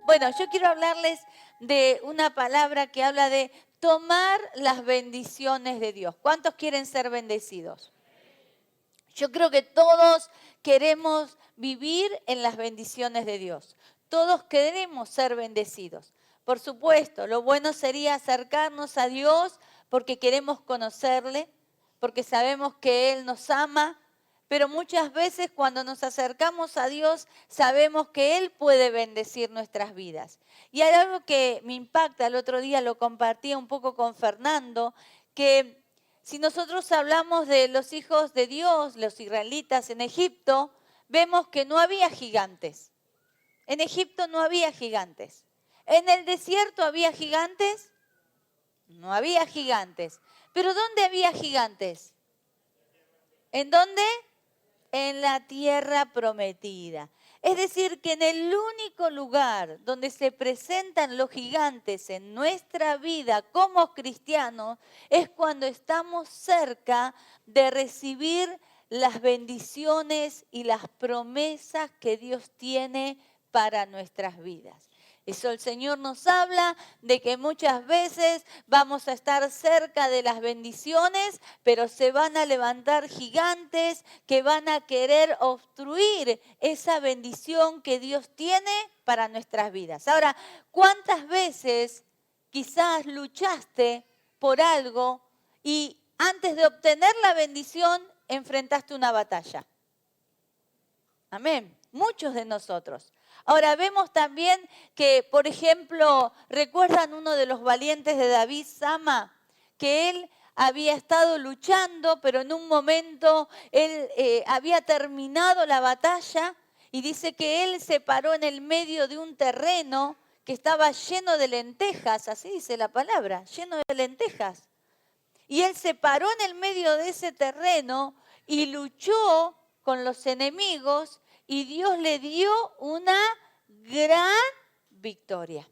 Bueno, yo quiero hablarles de una palabra que habla de tomar las bendiciones de Dios. ¿Cuántos quieren ser bendecidos? Yo creo que todos queremos vivir en las bendiciones de Dios. Todos queremos ser bendecidos. Por supuesto, lo bueno sería acercarnos a Dios porque queremos conocerle, porque sabemos que Él nos ama, pero muchas veces cuando nos acercamos a Dios sabemos que Él puede bendecir nuestras vidas. Y hay algo que me impacta, el otro día lo compartía un poco con Fernando, que si nosotros hablamos de los hijos de Dios, los israelitas en Egipto, vemos que no había gigantes. En Egipto no había gigantes. ¿En el desierto había gigantes? No había gigantes. ¿Pero dónde había gigantes? ¿En dónde? En la tierra prometida. Es decir, que en el único lugar donde se presentan los gigantes en nuestra vida como cristianos es cuando estamos cerca de recibir las bendiciones y las promesas que Dios tiene para nuestras vidas. Eso el Señor nos habla de que muchas veces vamos a estar cerca de las bendiciones, pero se van a levantar gigantes que van a querer obstruir esa bendición que Dios tiene para nuestras vidas. Ahora, ¿cuántas veces quizás luchaste por algo y antes de obtener la bendición enfrentaste una batalla? Amén. Muchos de nosotros. Ahora vemos también que, por ejemplo, ¿recuerdan uno de los valientes de David, Sama? Que él había estado luchando, pero en un momento él había terminado la batalla y dice que él se paró en el medio de un terreno que estaba lleno de lentejas, así dice la palabra, lleno de lentejas. Y él se paró en el medio de ese terreno y luchó con los enemigos y Dios le dio una gran victoria.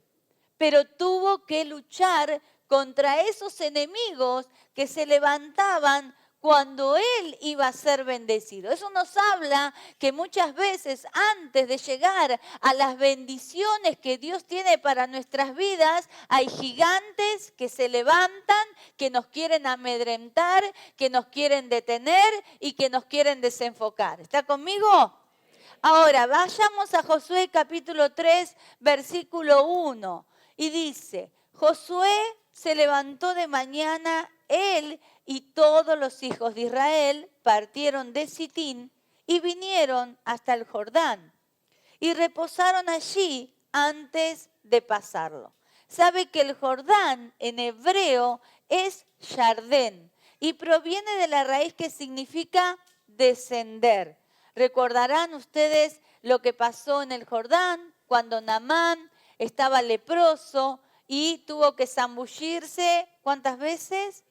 Pero tuvo que luchar contra esos enemigos que se levantaban cuando él iba a ser bendecido. Eso nos habla que muchas veces antes de llegar a las bendiciones que Dios tiene para nuestras vidas, hay gigantes que se levantan, que nos quieren amedrentar, que nos quieren detener y que nos quieren desenfocar. ¿Está conmigo? Ahora, vayamos a Josué capítulo 3, versículo 1. Y dice, Josué se levantó de mañana, él y todos los hijos de Israel partieron de Sitín y vinieron hasta el Jordán. Y reposaron allí antes de pasarlo. Sabe que el Jordán en hebreo es Yardén y proviene de la raíz que significa descender. Recordarán ustedes lo que pasó en el Jordán cuando Naamán estaba leproso y tuvo que zambullirse. ¿Cuántas veces?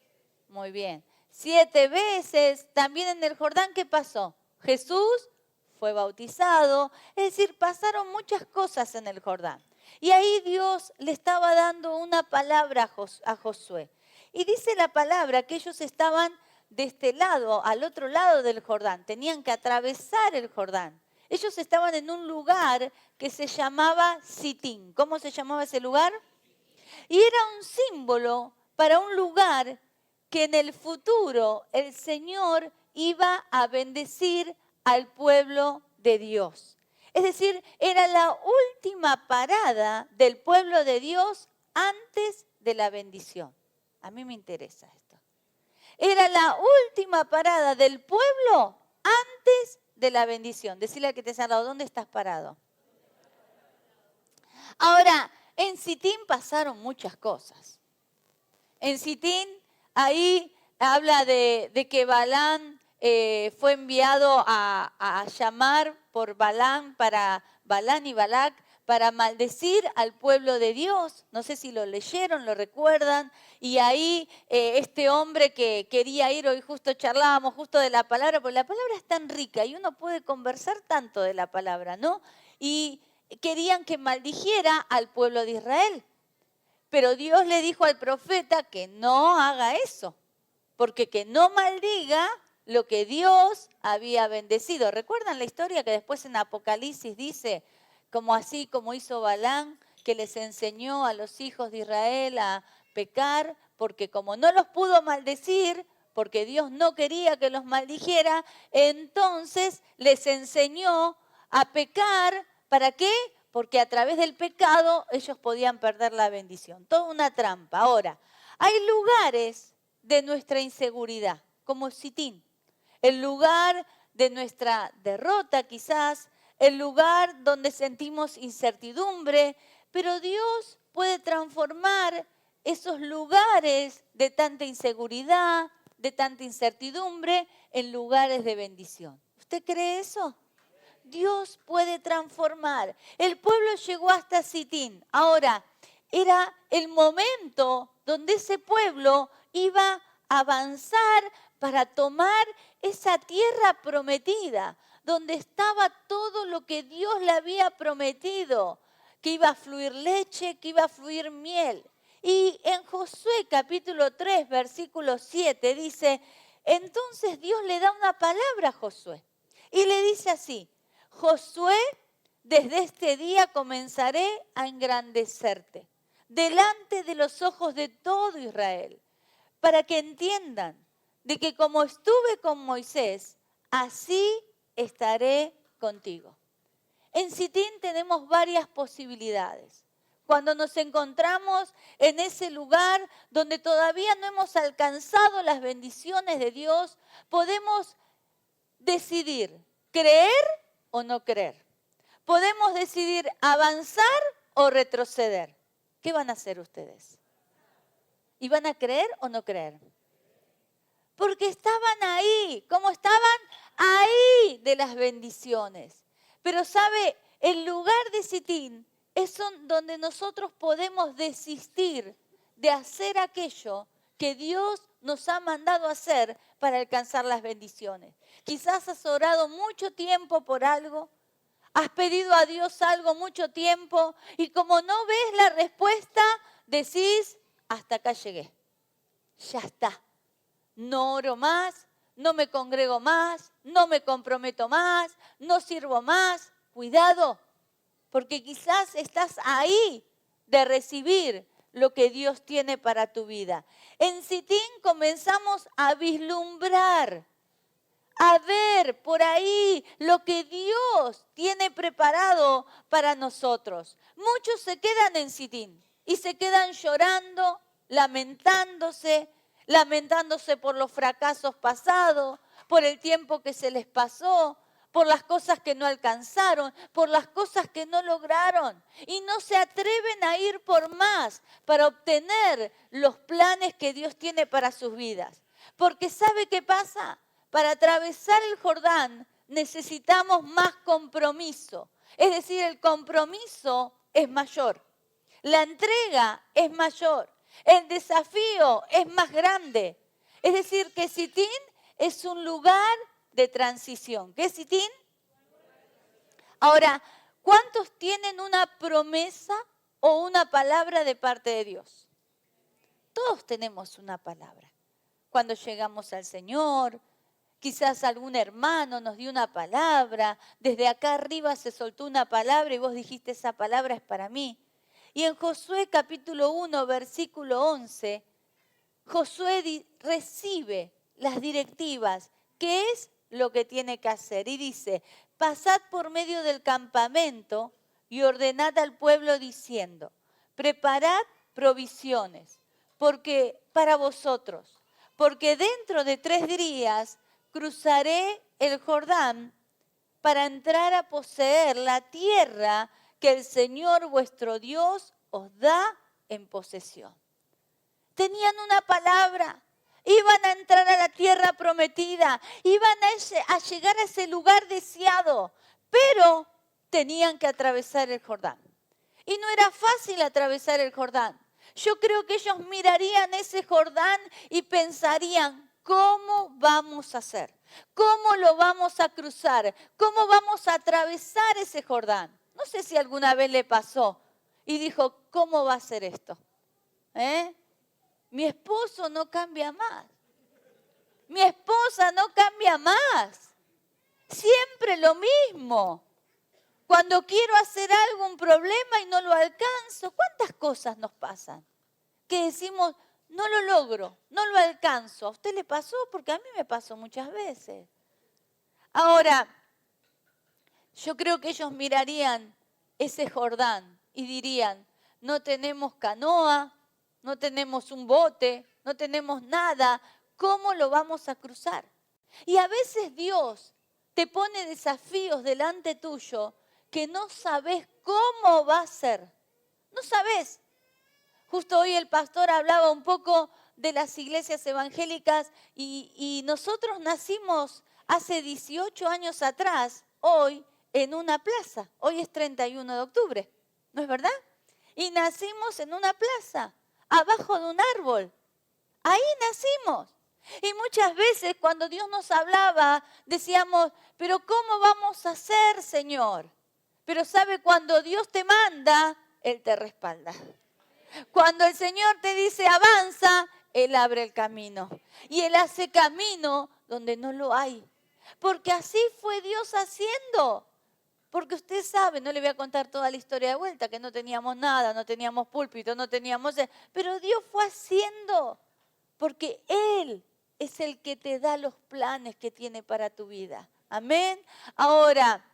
Muy bien. 7 veces. También en el Jordán, ¿qué pasó? Jesús fue bautizado. Es decir, pasaron muchas cosas en el Jordán. Y ahí Dios le estaba dando una palabra a Josué. Y dice la palabra que ellos estaban de este lado, al otro lado del Jordán. Tenían que atravesar el Jordán. Ellos estaban en un lugar que se llamaba Sitín. ¿Cómo se llamaba ese lugar? Y era un símbolo para un lugar que en el futuro el Señor iba a bendecir al pueblo de Dios. Es decir, era la última parada del pueblo de Dios antes de la bendición. A mí me interesa esto. Era la última parada del pueblo antes de la bendición. Decirle al que te ha al lado, ¿dónde estás parado? Ahora, en Sitín pasaron muchas cosas. En Sitín, ahí habla de que Balaam fue enviado a llamar por Balaam y Balac para maldecir al pueblo de Dios. No sé si lo leyeron, lo recuerdan. Y ahí este hombre que quería ir, hoy justo charlábamos justo de la palabra, porque la palabra es tan rica y uno puede conversar tanto de la palabra, ¿no? Y querían que maldijera al pueblo de Israel. Pero Dios le dijo al profeta que no haga eso, porque que no maldiga lo que Dios había bendecido. ¿Recuerdan la historia que después en Apocalipsis dice, como así como hizo Balaam, que les enseñó a los hijos de Israel a pecar, porque como no los pudo maldecir, porque Dios no quería que los maldijera, entonces les enseñó a pecar. ¿Para qué? Porque a través del pecado ellos podían perder la bendición. Toda una trampa. Ahora, hay lugares de nuestra inseguridad, como Sitín, el lugar de nuestra derrota quizás, el lugar donde sentimos incertidumbre, pero Dios puede transformar esos lugares de tanta inseguridad, de tanta incertidumbre, en lugares de bendición. ¿Usted cree eso? Dios puede transformar. El pueblo llegó hasta Sitín. Ahora, era el momento donde ese pueblo iba a avanzar para tomar esa tierra prometida, donde estaba todo lo que Dios le había prometido, que iba a fluir leche, que iba a fluir miel. Y en Josué capítulo 3, versículo 7 dice, entonces Dios le da una palabra a Josué y le dice así, Josué, desde este día comenzaré a engrandecerte delante de los ojos de todo Israel, para que entiendan de que como estuve con Moisés, así estaré contigo. En Sitín tenemos varias posibilidades. Cuando nos encontramos en ese lugar donde todavía no hemos alcanzado las bendiciones de Dios, podemos decidir creer o no creer. Podemos decidir avanzar o retroceder. ¿Qué van a hacer ustedes? ¿Y van a creer o no creer? Porque estaban ahí, como estaban ahí de las bendiciones. Pero sabe, el lugar de Sitín es donde nosotros podemos desistir de hacer aquello que Dios nos ha mandado hacer para alcanzar las bendiciones. Quizás has orado mucho tiempo por algo, has pedido a Dios algo mucho tiempo y como no ves la respuesta, decís, hasta acá llegué, ya está. No oro más, no me congrego más, no me comprometo más, no sirvo más. Cuidado, porque quizás estás ahí de recibir lo que Dios tiene para tu vida. En Sitín comenzamos a vislumbrar, a ver por ahí lo que Dios tiene preparado para nosotros. Muchos se quedan en Sitín y se quedan llorando, lamentándose por los fracasos pasados, por el tiempo que se les pasó, por las cosas que no alcanzaron, por las cosas que no lograron. Y no se atreven a ir por más para obtener los planes que Dios tiene para sus vidas. Porque ¿sabe qué pasa? Para atravesar el Jordán necesitamos más compromiso. Es decir, el compromiso es mayor. La entrega es mayor. El desafío es más grande. Es decir, que Sitín es un lugar de transición. ¿Qué es Sitín? Ahora, ¿cuántos tienen una promesa o una palabra de parte de Dios? Todos tenemos una palabra. Cuando llegamos al Señor, quizás algún hermano nos dio una palabra, desde acá arriba se soltó una palabra y vos dijiste, esa palabra es para mí. Y en Josué capítulo 1, versículo 11, Josué recibe las directivas, qué es lo que tiene que hacer. Y dice, pasad por medio del campamento y ordenad al pueblo diciendo, preparad provisiones para vosotros, porque dentro de 3 días cruzaré el Jordán para entrar a poseer la tierra que el Señor vuestro Dios os da en posesión. Tenían una palabra, iban a entrar a la tierra prometida, iban a llegar a ese lugar deseado, pero tenían que atravesar el Jordán. Y no era fácil atravesar el Jordán. Yo creo que ellos mirarían ese Jordán y pensarían, ¿cómo vamos a hacer? ¿Cómo lo vamos a cruzar? ¿Cómo vamos a atravesar ese Jordán? No sé si alguna vez le pasó y dijo, ¿cómo va a ser esto? Mi esposo no cambia más. Mi esposa no cambia más. Siempre lo mismo. Cuando quiero hacer algo, un problema y no lo alcanzo. ¿Cuántas cosas nos pasan? Que decimos, no lo logro, no lo alcanzo. ¿A usted le pasó? Porque a mí me pasó muchas veces. Ahora, yo creo que ellos mirarían ese Jordán y dirían, no tenemos canoa, no tenemos un bote, no tenemos nada. ¿Cómo lo vamos a cruzar? Y a veces Dios te pone desafíos delante tuyo que no sabes cómo va a ser. No sabes. Justo hoy el pastor hablaba un poco de las iglesias evangélicas y nosotros nacimos hace 18 años atrás, hoy, en una plaza. Hoy es 31 de octubre, ¿no es verdad? Y nacimos en una plaza, abajo de un árbol. Ahí nacimos. Y muchas veces cuando Dios nos hablaba, decíamos, pero ¿cómo vamos a hacer, Señor? Pero sabe, cuando Dios te manda, Él te respalda. Cuando el Señor te dice avanza, Él abre el camino. Y Él hace camino donde no lo hay. Porque así fue Dios haciendo. Porque usted sabe, no le voy a contar toda la historia de vuelta, que no teníamos nada, no teníamos púlpito, no teníamos... Pero Dios fue haciendo. Porque Él es el que te da los planes que tiene para tu vida. Amén. Ahora,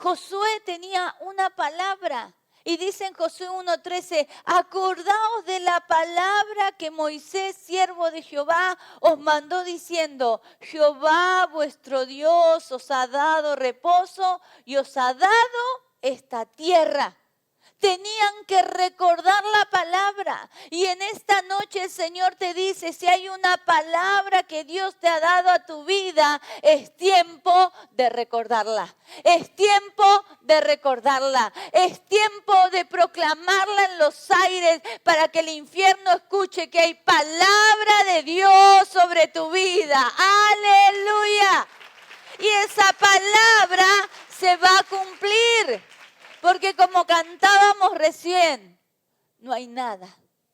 Josué tenía una palabra. Y dice en Josué 1:13, acordaos de la palabra que Moisés, siervo de Jehová, os mandó diciendo, Jehová vuestro Dios os ha dado reposo y os ha dado esta tierra. Tenían que recordar la palabra. Y en esta noche el Señor te dice, si hay una palabra que Dios te ha dado a tu vida, es tiempo de recordarla. Es tiempo de recordarla. Es tiempo de proclamarla en los aires para que el infierno escuche que hay palabra de Dios sobre tu vida. ¡Aleluya! Y esa palabra se va a cumplir. Porque como cantábamos recién, no hay nada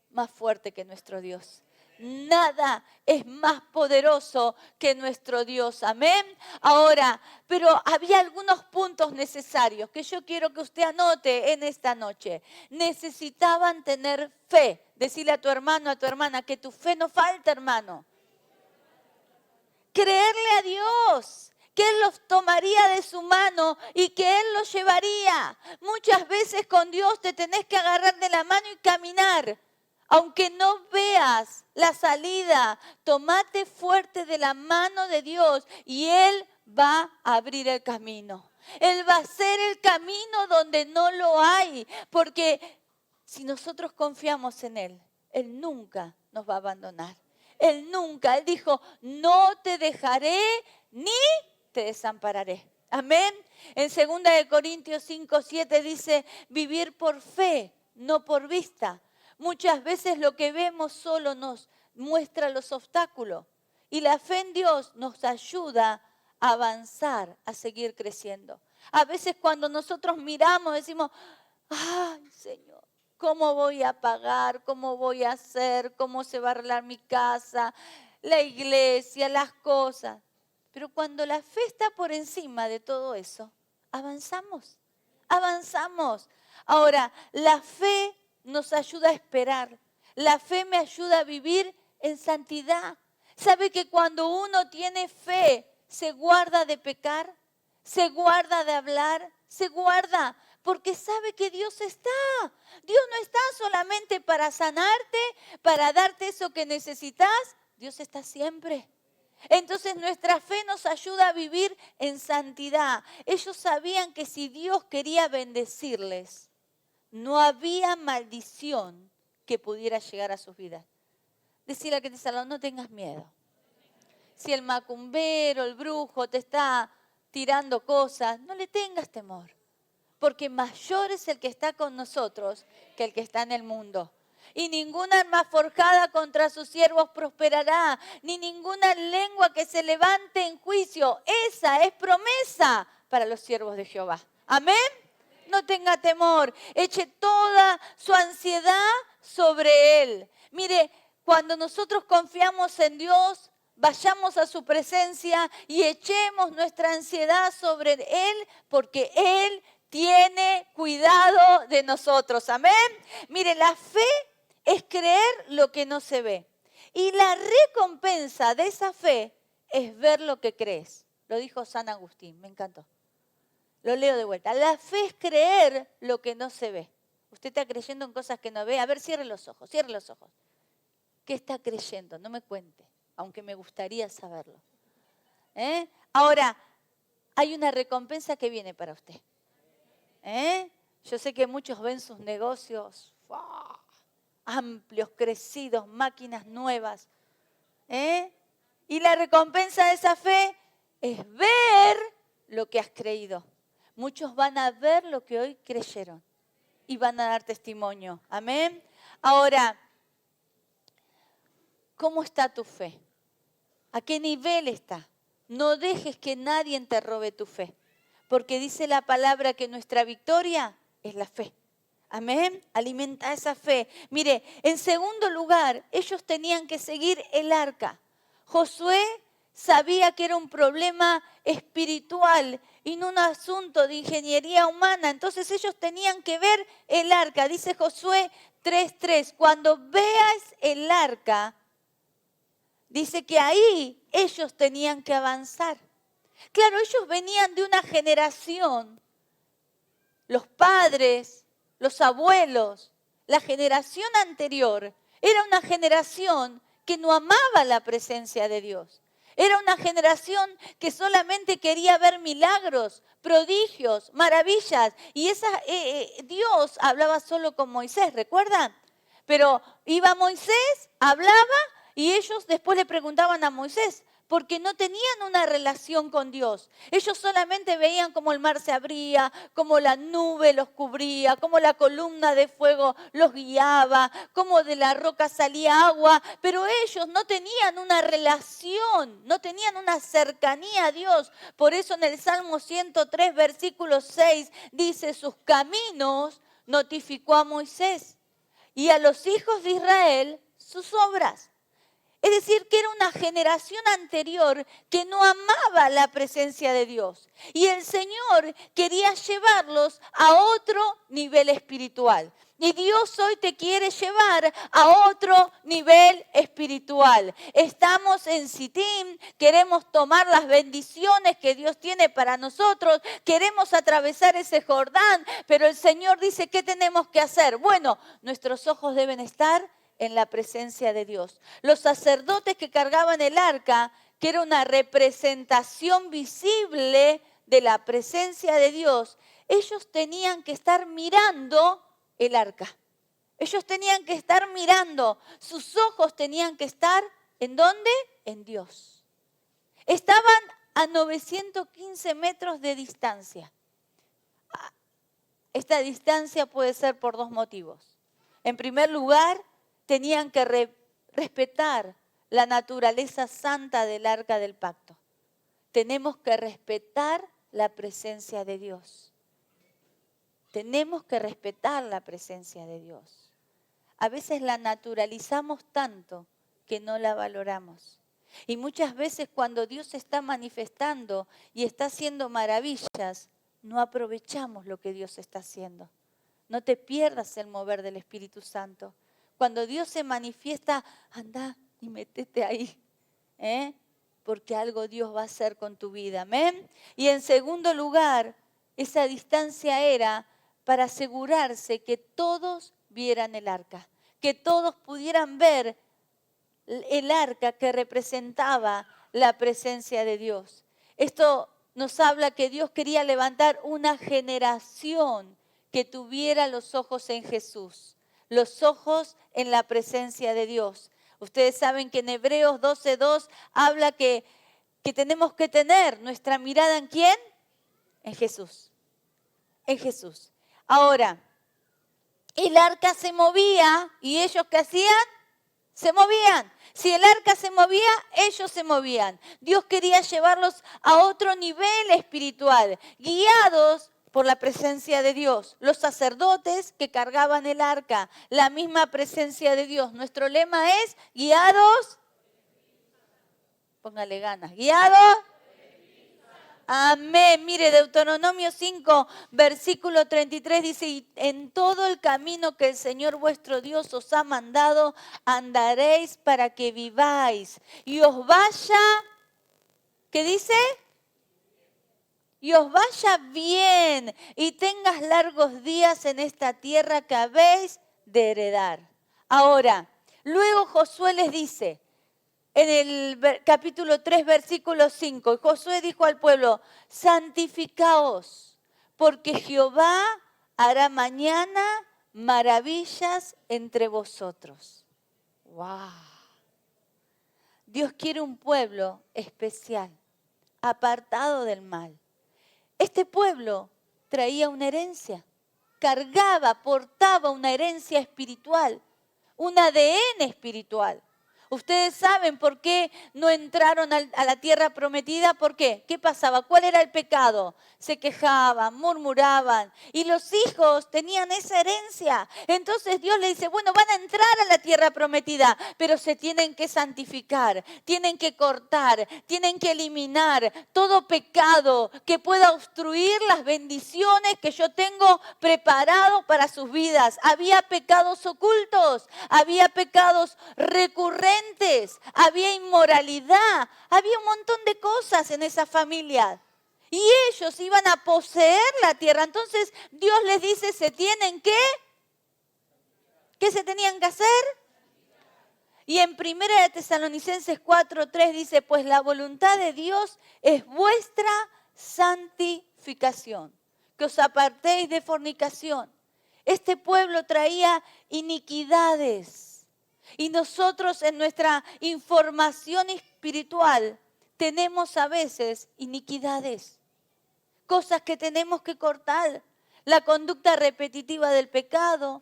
más fuerte que nuestro Dios. Nada es más poderoso que nuestro Dios. Amén. Ahora, pero había algunos puntos necesarios que yo quiero que usted anote en esta noche. Necesitaban tener fe. Decirle a tu hermano, a tu hermana, que tu fe no falta, hermano. Creerle a Dios. Que Él los tomaría de su mano y que Él los llevaría. Muchas veces con Dios te tenés que agarrar de la mano y caminar. Aunque no veas la salida, tomate fuerte de la mano de Dios y Él va a abrir el camino. Él va a hacer el camino donde no lo hay. Porque si nosotros confiamos en Él, Él nunca nos va a abandonar. Él nunca, Él dijo, no te dejaré ni te desampararé. Amén. En 2 Corintios 5:7 dice, vivir por fe, no por vista. Muchas veces lo que vemos solo nos muestra los obstáculos. Y la fe en Dios nos ayuda a avanzar, a seguir creciendo. A veces cuando nosotros miramos decimos, ay Señor, ¿cómo voy a pagar? ¿Cómo voy a hacer? ¿Cómo se va a arreglar mi casa? La iglesia, las cosas. Pero cuando la fe está por encima de todo eso, avanzamos, avanzamos. Ahora, la fe nos ayuda a esperar. La fe me ayuda a vivir en santidad. ¿Sabe que cuando uno tiene fe, se guarda de pecar? Se guarda de hablar, se guarda, porque sabe que Dios está. Dios no está solamente para sanarte, para darte eso que necesitas. Dios está siempre. Entonces nuestra fe nos ayuda a vivir en santidad. Ellos sabían que si Dios quería bendecirles, no había maldición que pudiera llegar a sus vidas. Decirle a que te salva, no tengas miedo. Si el macumbero, el brujo te está tirando cosas, no le tengas temor. Porque mayor es el que está con nosotros que el que está en el mundo. Y ninguna arma forjada contra sus siervos prosperará, ni ninguna lengua que se levante en juicio. Esa es promesa para los siervos de Jehová. Amén. No tenga temor, eche toda su ansiedad sobre Él. Mire, cuando nosotros confiamos en Dios, vayamos a su presencia y echemos nuestra ansiedad sobre Él, porque Él tiene cuidado de nosotros. Amén. Mire, la fe es creer lo que no se ve. Y la recompensa de esa fe es ver lo que crees. Lo dijo San Agustín, me encantó. Lo leo de vuelta. La fe es creer lo que no se ve. Usted está creyendo en cosas que no ve. A ver, cierre los ojos, cierre los ojos. ¿Qué está creyendo? No me cuente, aunque me gustaría saberlo. Ahora, hay una recompensa que viene para usted. Yo sé que muchos ven sus negocios amplios, crecidos, máquinas nuevas. Y la recompensa de esa fe es ver lo que has creído. Muchos van a ver lo que hoy creyeron y van a dar testimonio. Amén. Ahora, ¿cómo está tu fe? ¿A qué nivel está? No dejes que nadie te robe tu fe, porque dice la palabra que nuestra victoria es la fe. Amén. Alimenta esa fe. Mire, en segundo lugar, ellos tenían que seguir el arca. Josué sabía que era un problema espiritual y no un asunto de ingeniería humana. Entonces ellos tenían que ver el arca. Dice Josué 3:3, cuando veas el arca, dice que ahí ellos tenían que avanzar. Claro, ellos venían de una generación, los padres, los abuelos, la generación anterior, era una generación que no amaba la presencia de Dios. Era una generación que solamente quería ver milagros, prodigios, maravillas. Y Dios hablaba solo con Moisés, ¿recuerdan? Pero iba Moisés, hablaba y ellos después le preguntaban a Moisés, porque no tenían una relación con Dios. Ellos solamente veían cómo el mar se abría, cómo la nube los cubría, cómo la columna de fuego los guiaba, cómo de la roca salía agua, pero ellos no tenían una relación, no tenían una cercanía a Dios. Por eso en el Salmo 103, versículo 6, dice, sus caminos notificó a Moisés y a los hijos de Israel sus obras. Es decir, que era una generación anterior que no amaba la presencia de Dios. Y el Señor quería llevarlos a otro nivel espiritual. Y Dios hoy te quiere llevar a otro nivel espiritual. Estamos en Sittim, queremos tomar las bendiciones que Dios tiene para nosotros, queremos atravesar ese Jordán, pero el Señor dice, ¿qué tenemos que hacer? Bueno, nuestros ojos deben estar en la presencia de Dios. Los sacerdotes que cargaban el arca, que era una representación visible de la presencia de Dios, ellos tenían que estar mirando el arca. Ellos tenían que estar mirando, sus ojos tenían que estar, ¿en dónde? En Dios. Estaban a 915 metros de distancia. Esta distancia puede ser por dos motivos. En primer lugar, tenían que respetar la naturaleza santa del arca del pacto. Tenemos que respetar la presencia de Dios. Tenemos que respetar la presencia de Dios. A veces la naturalizamos tanto que no la valoramos. Y muchas veces cuando Dios está manifestando y está haciendo maravillas, no aprovechamos lo que Dios está haciendo. No te pierdas el mover del Espíritu Santo. Cuando Dios se manifiesta, anda y métete ahí, porque algo Dios va a hacer con tu vida. Amén. Y en segundo lugar, esa distancia era para asegurarse que todos vieran el arca, que todos pudieran ver el arca que representaba la presencia de Dios. Esto nos habla que Dios quería levantar una generación que tuviera los ojos en Jesús, los ojos en la presencia de Dios. Ustedes saben que en Hebreos 12:2 habla que tenemos que tener nuestra mirada ¿en quién? En Jesús. En Jesús. Ahora, el arca se movía y ellos ¿qué hacían? Se movían. Si el arca se movía, ellos se movían. Dios quería llevarlos a otro nivel espiritual, guiados por la presencia de Dios. Los sacerdotes que cargaban el arca, la misma presencia de Dios. Nuestro lema es guiados. Póngale ganas. ¿Guiado? Amén. Mire, Deuteronomio 5, versículo 33 dice, y en todo el camino que el Señor vuestro Dios os ha mandado, andaréis para que viváis. Y os vaya, ¿qué dice? Y os vaya bien y tengas largos días en esta tierra que habéis de heredar. Ahora, luego Josué les dice, en el capítulo 3, versículo 5, y Josué dijo al pueblo, santificaos, porque Jehová hará mañana maravillas entre vosotros. ¡Wow! Dios quiere un pueblo especial, apartado del mal. Este pueblo traía una herencia, cargaba, portaba una herencia espiritual, un ADN espiritual. Ustedes saben por qué no entraron a la tierra prometida. ¿Por qué? ¿Qué pasaba? ¿Cuál era el pecado? Se quejaban, murmuraban. Y los hijos tenían esa herencia. Entonces Dios le dice, bueno, van a entrar a la tierra prometida, pero se tienen que santificar, tienen que cortar, tienen que eliminar todo pecado que pueda obstruir las bendiciones que yo tengo preparado para sus vidas. Había pecados ocultos, había pecados recurrentes, había inmoralidad, había un montón de cosas en esa familia. Y ellos iban a poseer la tierra. Entonces Dios les dice, ¿qué se tenían que hacer? Y en 1 Tesalonicenses 4:3 dice, pues la voluntad de Dios es vuestra santificación, que os apartéis de fornicación. Este pueblo traía iniquidades. Y nosotros en nuestra información espiritual tenemos a veces iniquidades, cosas que tenemos que cortar. La conducta repetitiva del pecado,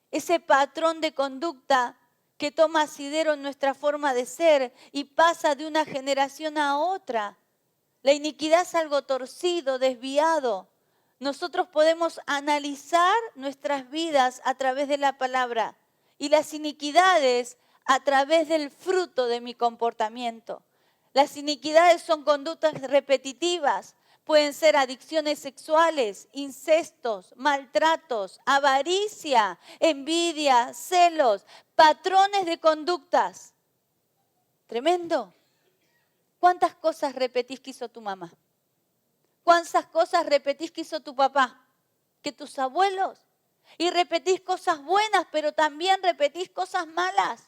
ese patrón de conducta que toma asidero en nuestra forma de ser y pasa de una generación a otra. La iniquidad es algo torcido, desviado. Nosotros podemos analizar nuestras vidas a través de la palabra y las iniquidades a través del fruto de mi comportamiento. Las iniquidades son conductas repetitivas. Pueden ser adicciones sexuales, incestos, maltratos, avaricia, envidia, celos, patrones de conductas. Tremendo. ¿Cuántas cosas repetís que hizo tu mamá? ¿Cuántas cosas repetís que hizo tu papá? ¿Que tus abuelos? Y repetís cosas buenas, pero también repetís cosas malas.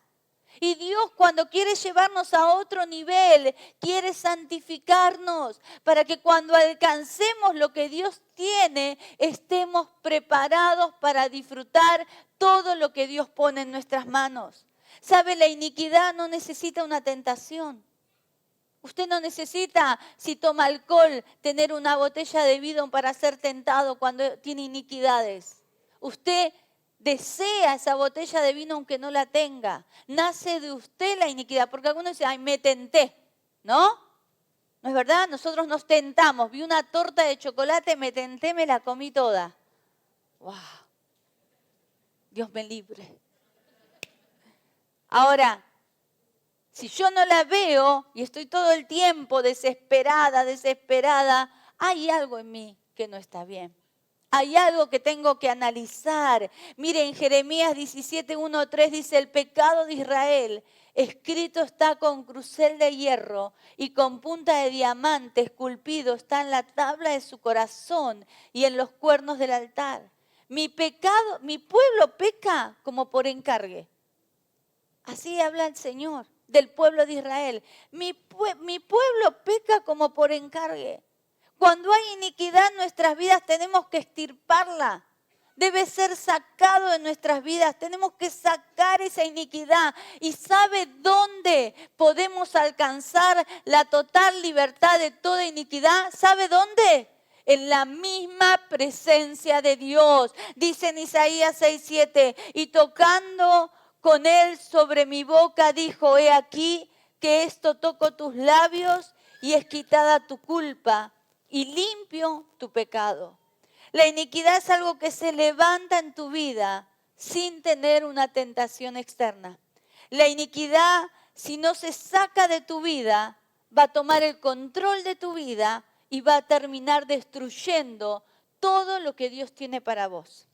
Y Dios, cuando quiere llevarnos a otro nivel, quiere santificarnos para que cuando alcancemos lo que Dios tiene, estemos preparados para disfrutar todo lo que Dios pone en nuestras manos. ¿Sabe? La iniquidad no necesita una tentación. Usted no necesita, si toma alcohol, tener una botella de vino para ser tentado cuando tiene iniquidades. Usted desea esa botella de vino aunque no la tenga. Nace de usted la iniquidad. Porque algunos dicen, ay, me tenté. ¿No? ¿No es verdad? Nosotros nos tentamos. Vi una torta de chocolate, me tenté, me la comí toda. ¡Wow! Dios me libre. Ahora, si yo no la veo y estoy todo el tiempo desesperada, hay algo en mí que no está bien. Hay algo que tengo que analizar. Miren, Jeremías 17:1-3 dice, el pecado de Israel escrito está con crucel de hierro y con punta de diamante esculpido está en la tabla de su corazón y en los cuernos del altar. Mi pueblo peca como por encargue. Así habla el Señor del pueblo de Israel. Mi pueblo peca como por encargue. Cuando hay iniquidad en nuestras vidas tenemos que extirparla. Debe ser sacado de nuestras vidas. Tenemos que sacar esa iniquidad. ¿Y sabe dónde podemos alcanzar la total libertad de toda iniquidad? ¿Sabe dónde? En la misma presencia de Dios. Dice en Isaías 6:7, y tocando con él sobre mi boca, dijo, he aquí que esto toco tus labios y es quitada tu culpa y limpio tu pecado. La iniquidad es algo que se levanta en tu vida sin tener una tentación externa. La iniquidad, si no se saca de tu vida, va a tomar el control de tu vida y va a terminar destruyendo todo lo que Dios tiene para vos.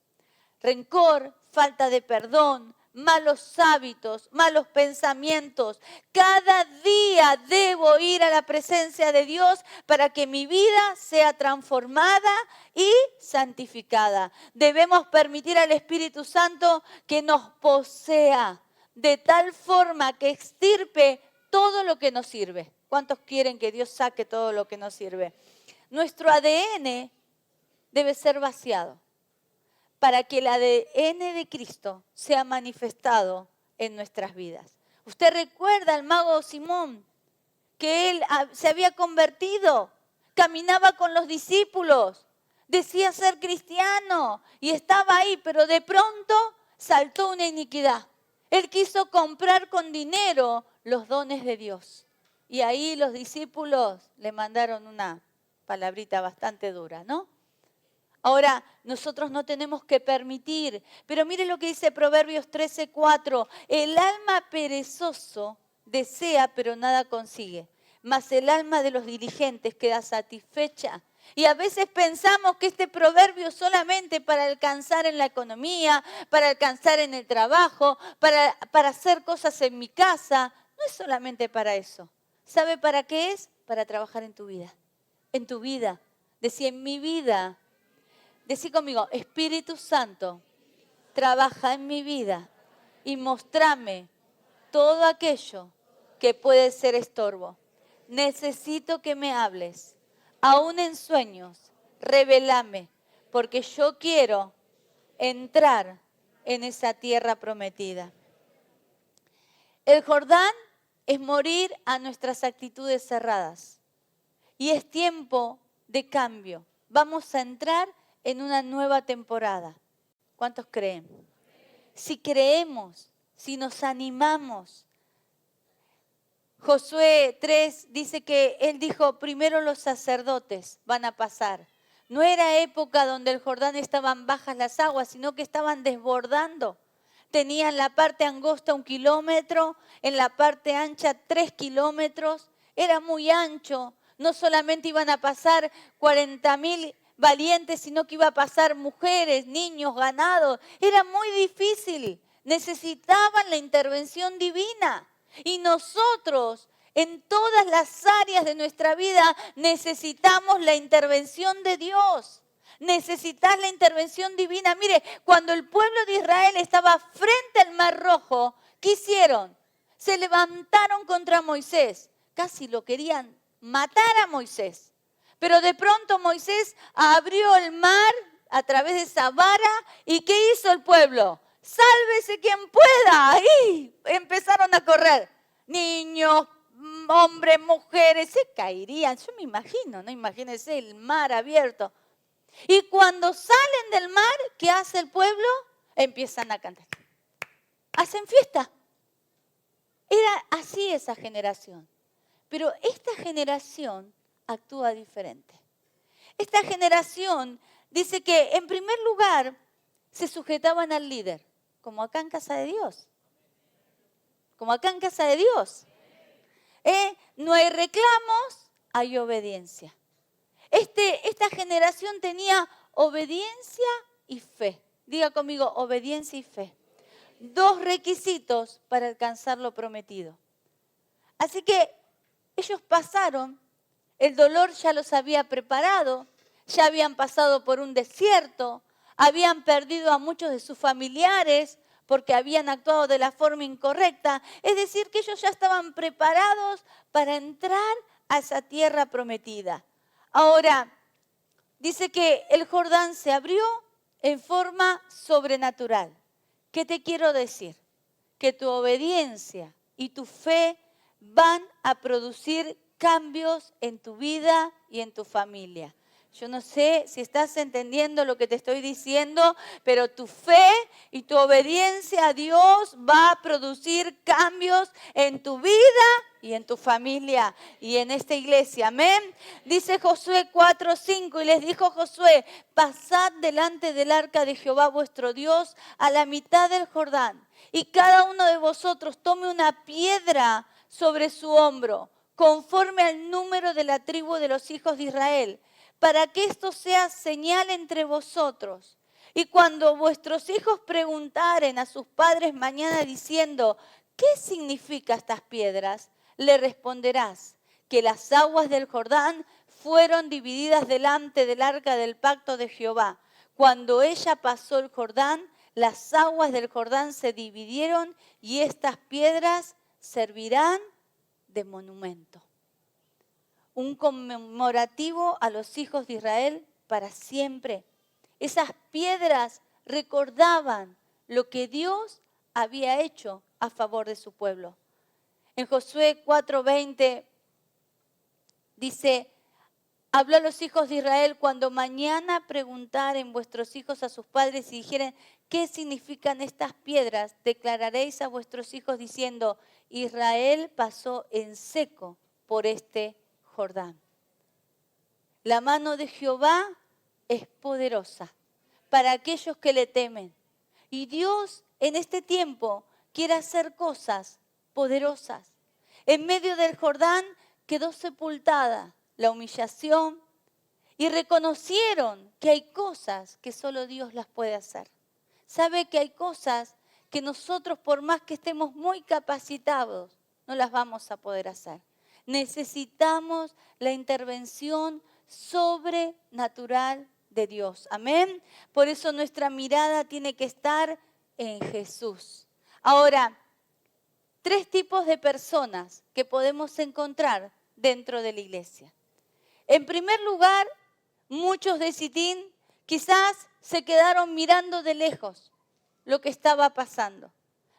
Rencor, falta de perdón, malos hábitos, malos pensamientos. Cada día debo ir a la presencia de Dios para que mi vida sea transformada y santificada. Debemos permitir al Espíritu Santo que nos posea de tal forma que extirpe todo lo que nos sirve. ¿Cuántos quieren que Dios saque todo lo que nos sirve? Nuestro ADN debe ser vaciado para que el ADN de Cristo sea manifestado en nuestras vidas. Usted recuerda al mago Simón, que él se había convertido, caminaba con los discípulos, decía ser cristiano y estaba ahí, pero de pronto saltó una iniquidad. Él quiso comprar con dinero los dones de Dios. Y ahí los discípulos le mandaron una palabrita bastante dura, ¿no? Ahora, nosotros no tenemos que permitir, pero mire lo que dice Proverbios 13:4. El alma perezoso desea, pero nada consigue, mas el alma de los diligentes queda satisfecha. Y a veces pensamos que este proverbio es solamente para alcanzar en la economía, para alcanzar en el trabajo, para hacer cosas en mi casa. No es solamente para eso. ¿Sabe para qué es? Para trabajar en tu vida. En tu vida. Decía, en mi vida. Decí conmigo, Espíritu Santo, trabaja en mi vida y mostrame todo aquello que puede ser estorbo. Necesito que me hables, aún en sueños, revelame, porque yo quiero entrar en esa tierra prometida. El Jordán es morir a nuestras actitudes cerradas y es tiempo de cambio. Vamos a entrar en una nueva temporada. ¿Cuántos creen? Si creemos, si nos animamos. Josué 3 dice que él dijo, primero los sacerdotes van a pasar. No era época donde el Jordán estaban bajas las aguas, sino que estaban desbordando. Tenían la parte angosta 1 kilómetro, en la parte ancha 3 kilómetros. Era muy ancho. No solamente iban a pasar 40.000 valientes, sino que iba a pasar mujeres, niños, ganado. Era muy difícil. Necesitaban la intervención divina. Y nosotros, en todas las áreas de nuestra vida, necesitamos la intervención de Dios. Necesitas la intervención divina. Mire, cuando el pueblo de Israel estaba frente al Mar Rojo, ¿qué hicieron? Se levantaron contra Moisés. Casi lo querían matar a Moisés. Pero de pronto Moisés abrió el mar a través de esa vara. ¿Y qué hizo el pueblo? ¡Sálvese quien pueda! Ahí empezaron a correr. Niños, hombres, mujeres, se caerían. Yo me imagino, ¿no? Imagínense el mar abierto. Y cuando salen del mar, ¿qué hace el pueblo? Empiezan a cantar. Hacen fiesta. Era así esa generación. Pero esta generación actúa diferente. Esta generación dice que en primer lugar se sujetaban al líder, como acá en casa de Dios. Como acá en casa de Dios. No hay reclamos, hay obediencia. Esta generación tenía obediencia y fe. Diga conmigo, obediencia y fe. 2 requisitos para alcanzar lo prometido. Así que ellos pasaron, el dolor ya los había preparado, ya habían pasado por un desierto, habían perdido a muchos de sus familiares porque habían actuado de la forma incorrecta. Es decir, que ellos ya estaban preparados para entrar a esa tierra prometida. Ahora, dice que el Jordán se abrió en forma sobrenatural. ¿Qué te quiero decir? Que tu obediencia y tu fe van a producir cambios en tu vida y en tu familia. Yo no sé si estás entendiendo lo que te estoy diciendo, pero tu fe y tu obediencia a Dios va a producir cambios en tu vida y en tu familia y en esta iglesia. Amén. Dice Josué 4:5 y les dijo Josué, pasad delante del arca de Jehová vuestro Dios a la mitad del Jordán y cada uno de vosotros tome una piedra sobre su hombro. conforme al número de la tribu de los hijos de Israel, para que esto sea señal entre vosotros. Y cuando vuestros hijos preguntaren a sus padres mañana diciendo, ¿qué significan estas piedras? Le responderás que las aguas del Jordán fueron divididas delante del arca del pacto de Jehová. Cuando ella pasó el Jordán, las aguas del Jordán se dividieron y estas piedras servirán de monumento. Un conmemorativo a los hijos de Israel para siempre. Esas piedras recordaban lo que Dios había hecho a favor de su pueblo. En Josué 4:20 dice, habló a los hijos de Israel, cuando mañana preguntaren vuestros hijos a sus padres y dijeren, ¿qué significan estas piedras? Declararéis a vuestros hijos diciendo, Israel pasó en seco por este Jordán. La mano de Jehová es poderosa para aquellos que le temen. Y Dios en este tiempo quiere hacer cosas poderosas. En medio del Jordán quedó sepultada la humillación y reconocieron que hay cosas que solo Dios las puede hacer. Sabe que hay cosas que nosotros, por más que estemos muy capacitados, no las vamos a poder hacer. Necesitamos la intervención sobrenatural de Dios. Amén. Por eso nuestra mirada tiene que estar en Jesús. Ahora, 3 tipos de personas que podemos encontrar dentro de la iglesia. En primer lugar, muchos de Sitín quizás se quedaron mirando de lejos lo que estaba pasando.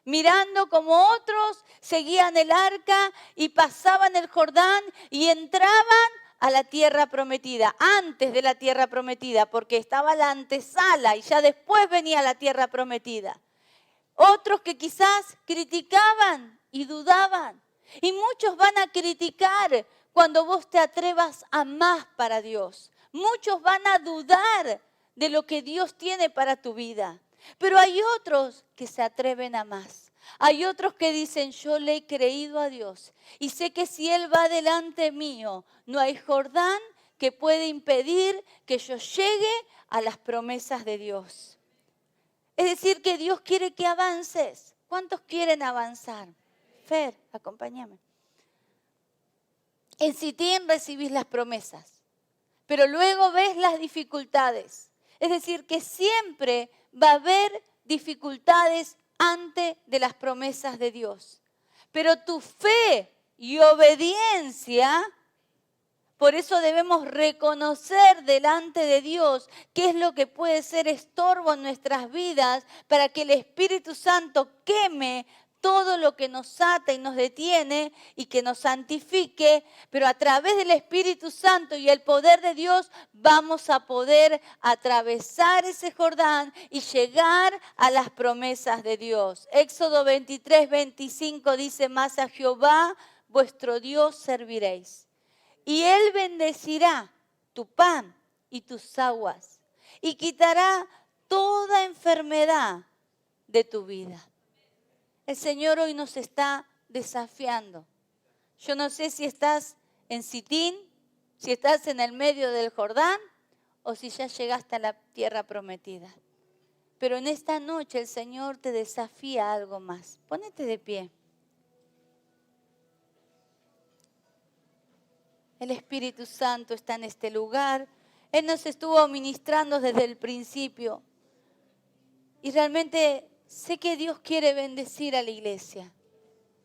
Mirando como otros seguían el arca y pasaban el Jordán y entraban a la tierra prometida, antes de la tierra prometida, porque estaba la antesala y ya después venía la tierra prometida. Otros que quizás criticaban y dudaban. Y muchos van a criticar cuando vos te atrevas a más para Dios. Muchos van a dudar de lo que Dios tiene para tu vida. Pero hay otros que se atreven a más. Hay otros que dicen, yo le he creído a Dios y sé que si Él va delante mío, no hay Jordán que puede impedir que yo llegue a las promesas de Dios. Es decir, que Dios quiere que avances. ¿Cuántos quieren avanzar? Fer, acompáñame. En Sitín recibís las promesas, pero luego ves las dificultades. Es decir, que siempre va a haber dificultades antes de las promesas de Dios. Pero tu fe y obediencia, por eso debemos reconocer delante de Dios qué es lo que puede ser estorbo en nuestras vidas para que el Espíritu Santo queme todo lo que nos ata y nos detiene y que nos santifique, pero a través del Espíritu Santo y el poder de Dios vamos a poder atravesar ese Jordán y llegar a las promesas de Dios. Éxodo 23:25 dice, mas a Jehová vuestro Dios serviréis, y Él bendecirá tu pan y tus aguas, y quitará toda enfermedad de tu vida. El Señor hoy nos está desafiando. Yo no sé si estás en Sitín, si estás en el medio del Jordán o si ya llegaste a la tierra prometida. Pero en esta noche el Señor te desafía a algo más. Pónete de pie. El Espíritu Santo está en este lugar. Él nos estuvo ministrando desde el principio. Y realmente sé que Dios quiere bendecir a la iglesia.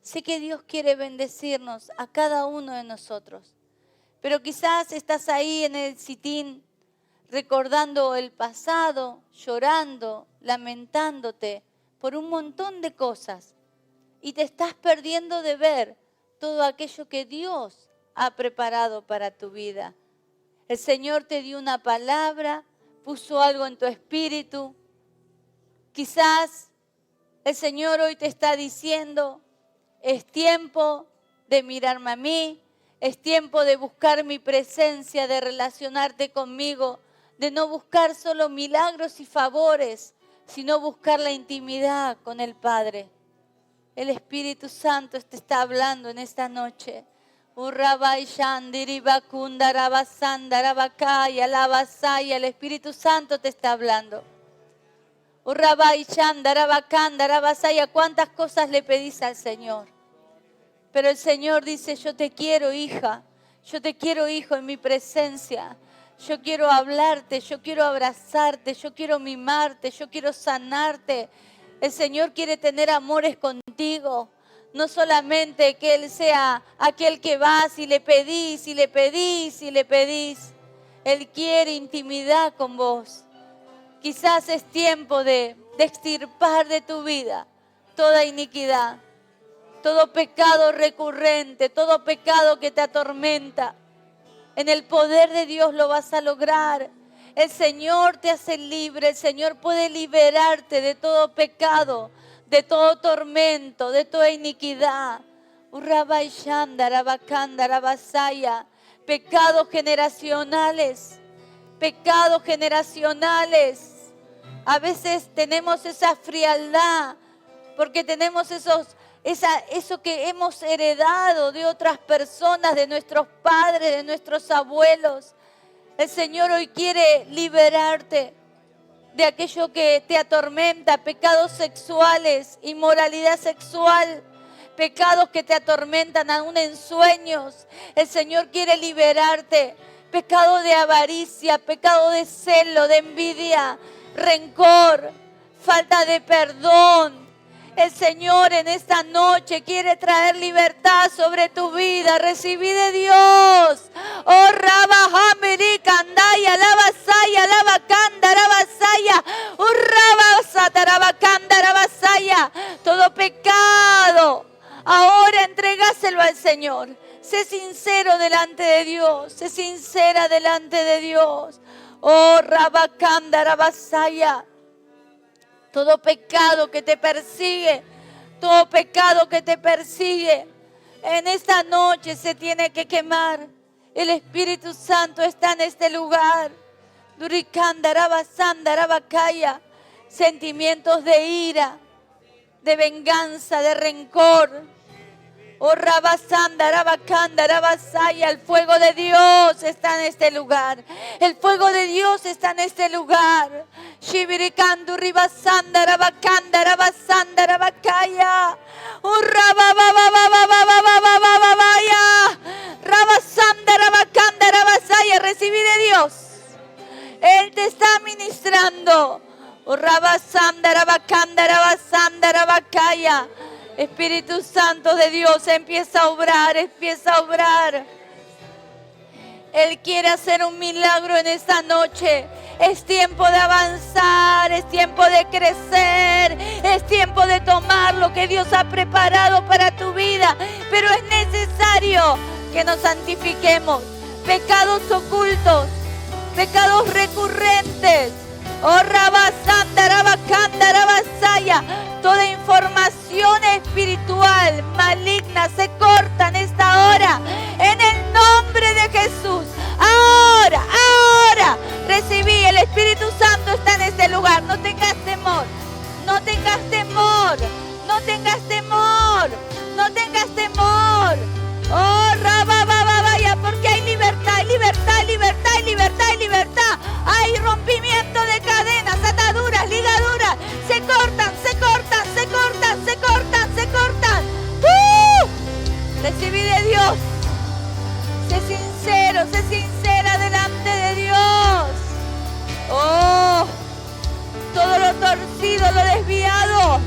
Sé que Dios quiere bendecirnos a cada uno de nosotros. Pero quizás estás ahí en el Sitín recordando el pasado, llorando, lamentándote por un montón de cosas. Y te estás perdiendo de ver todo aquello que Dios ha preparado para tu vida. El Señor te dio una palabra, puso algo en tu espíritu. Quizás el Señor hoy te está diciendo, es tiempo de mirarme a mí, es tiempo de buscar mi presencia, de relacionarte conmigo, de no buscar solo milagros y favores, sino buscar la intimidad con el Padre. El Espíritu Santo te está hablando en esta noche. Urrabai Shandiri Bakunda Rabasanda Rabakaya Labasaya, el Espíritu Santo te está hablando. Urrabai Shandara Bakanda Rabasaya, ¿cuántas cosas le pedís al Señor? Pero el Señor dice, yo te quiero, hija. Yo te quiero, hijo, en mi presencia. Yo quiero hablarte, yo quiero abrazarte, yo quiero mimarte, yo quiero sanarte. El Señor quiere tener amores contigo. No solamente que Él sea aquel que vas y le pedís, y le pedís, y le pedís. Él quiere intimidad con vos. Quizás es tiempo de extirpar de tu vida toda iniquidad, todo pecado recurrente, todo pecado que te atormenta. En el poder de Dios lo vas a lograr. El Señor te hace libre, el Señor puede liberarte de todo pecado, de todo tormento, de toda iniquidad. Pecados generacionales, pecados generacionales. A veces tenemos esa frialdad porque tenemos eso que hemos heredado de otras personas, de nuestros padres, de nuestros abuelos. El Señor hoy quiere liberarte de aquello que te atormenta, pecados sexuales, inmoralidad sexual, pecados que te atormentan aún en sueños. El Señor quiere liberarte. Pecado de avaricia, pecado de celo, de envidia, rencor, falta de perdón. El Señor en esta noche quiere traer libertad sobre tu vida. Recibí de Dios. Oh, Rabajamiri, Kandaya, Labasaya, Labakanda, Rabasaya. Oh, Rabasata, Rabakanda, Rabasaya. Todo pecado, ahora entregáselo al Señor. Sé sincero delante de Dios. Sé sincera delante de Dios. Oh, Rabakanda, Rabasaya. Todo pecado que te persigue, todo pecado que te persigue, en esta noche se tiene que quemar. El Espíritu Santo está en este lugar. Durikanda, Rabasanda, Rabakaya. Sentimientos de ira, de venganza, de rencor. Oh, Rabasanda, Rabakanda, Rabasaya, el fuego de Dios está en este lugar. El fuego de Dios está en este lugar. Shibirikandu, Ribasanda, Rabakanda, Rabasanda, Rabakaya. Oh, Rababababababababababaya. Rabasanda, Rabakanda, Rabasaya, recibí de Dios. Él te está ministrando. Oh, Rabasanda, Rabakanda, Rabasanda, Rabakaya. Espíritu Santo de Dios, empieza a obrar, empieza a obrar. Él quiere hacer un milagro en esta noche. Es tiempo de avanzar, es tiempo de crecer, es tiempo de tomar lo que Dios ha preparado para tu vida. Pero es necesario que nos santifiquemos. Pecados ocultos, pecados recurrentes. Oh, Rabasanda, Rabakanda, Rabasaya. Toda información espiritual maligna se corta en esta hora. En el nombre de Jesús. Ahora, ahora. Recibí. El Espíritu Santo está en este lugar. No tengas temor. No tengas temor. No tengas temor. No tengas temor. Oh, Rababababaya. Porque hay libertad, libertad, libertad, libertad, libertad. Hay rompimiento de cadenas, ataduras, ligaduras. Se cortan, se cortan, se cortan, se cortan, se cortan. Recibí de Dios. Sé sincero, sé sincera delante de Dios. Oh, todo lo torcido, lo desviado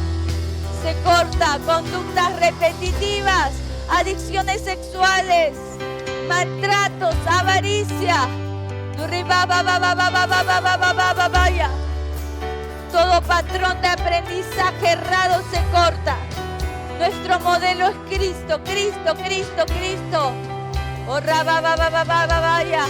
se corta. Conductas repetitivas, adicciones sexuales, maltratos, avaricia. Todo patrón de aprendizaje errado se corta. Nuestro modelo es Cristo, Cristo, Cristo, Cristo. Oh, rabababababaya.